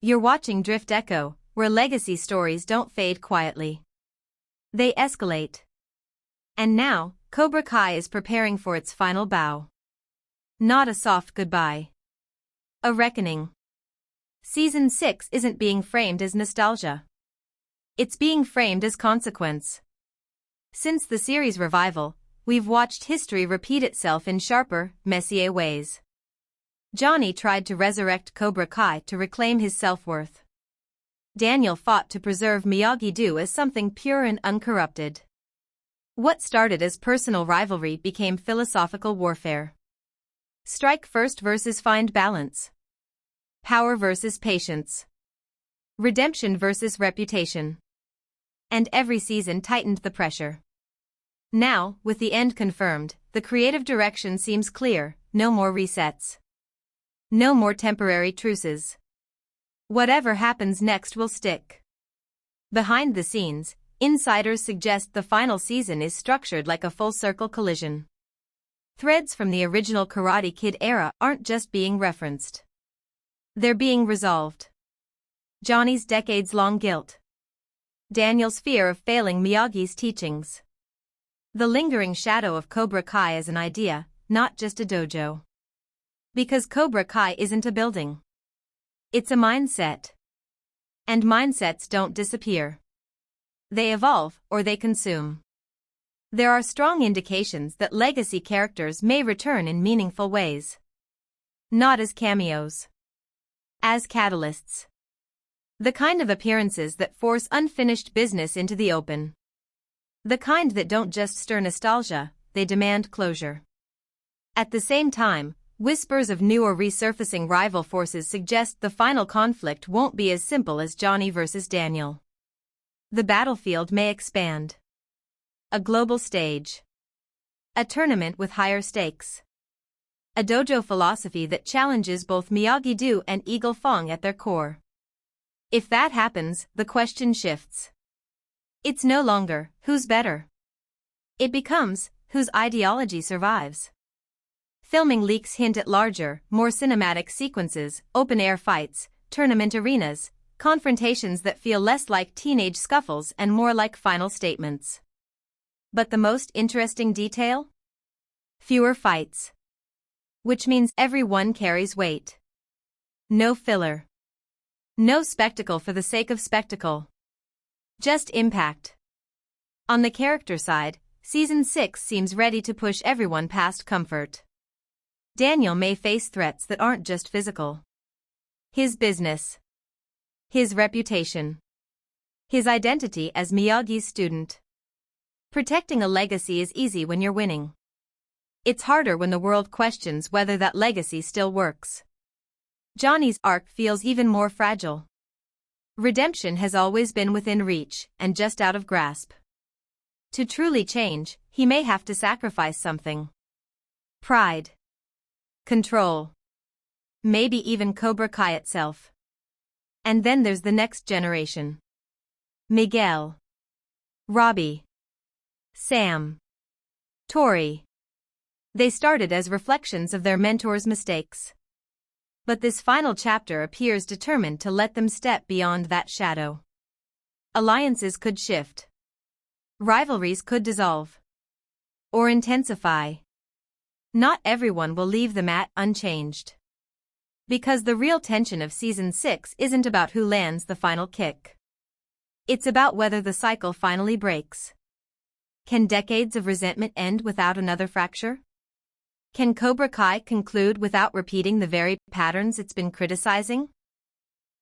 You're watching DriftEcho, where legacy stories don't fade quietly. They escalate. And now, Cobra Kai is preparing for its final bow. Not a soft goodbye. A reckoning. Season 6 isn't being framed as nostalgia. It's being framed as consequence. Since the series' revival, we've watched history repeat itself in sharper, messier ways. Johnny tried to resurrect Cobra Kai to reclaim his self-worth. Daniel fought to preserve Miyagi-Do as something pure and uncorrupted. What started as personal rivalry became philosophical warfare. Strike first versus find balance. Power versus patience. Redemption versus reputation. And every season tightened the pressure. Now, with the end confirmed, the creative direction seems clear: no more resets. No more temporary truces. Whatever happens next will stick. Behind the scenes, insiders suggest the final season is structured like a full-circle collision. Threads from the original Karate Kid era aren't just being referenced. They're being resolved. Johnny's decades-long guilt. Daniel's fear of failing Miyagi's teachings. The lingering shadow of Cobra Kai as an idea, not just a dojo. Because Cobra Kai isn't a building. It's a mindset. And mindsets don't disappear. They evolve, or they consume. There are strong indications that legacy characters may return in meaningful ways. Not as cameos. As catalysts. The kind of appearances that force unfinished business into the open. The kind that don't just stir nostalgia, they demand closure. At the same time, whispers of new or resurfacing rival forces suggest the final conflict won't be as simple as Johnny versus Daniel. The battlefield may expand. A global stage. A tournament with higher stakes. A dojo philosophy that challenges both Miyagi-Do and Eagle Fong at their core. If that happens, the question shifts. It's no longer, who's better? It becomes, whose ideology survives. Filming leaks hint at larger, more cinematic sequences, open-air fights, tournament arenas, confrontations that feel less like teenage scuffles and more like final statements. But the most interesting detail? Fewer fights. Which means every one carries weight. No filler. No spectacle for the sake of spectacle. Just impact. On the character side, Season 6 seems ready to push everyone past comfort. Daniel may face threats that aren't just physical. His business. His reputation. His identity as Miyagi's student. Protecting a legacy is easy when you're winning. It's harder when the world questions whether that legacy still works. Johnny's arc feels even more fragile. Redemption has always been within reach and just out of grasp. To truly change, he may have to sacrifice something. Pride. Control. Maybe even Cobra Kai itself. And then there's the next generation. Miguel. Robbie. Sam. Tori. They started as reflections of their mentors' mistakes. But this final chapter appears determined to let them step beyond that shadow. Alliances could shift. Rivalries could dissolve. Or intensify. Not everyone will leave the mat unchanged. Because the real tension of Season 6 isn't about who lands the final kick. It's about whether the cycle finally breaks. Can decades of resentment end without another fracture? Can Cobra Kai conclude without repeating the very patterns it's been criticizing?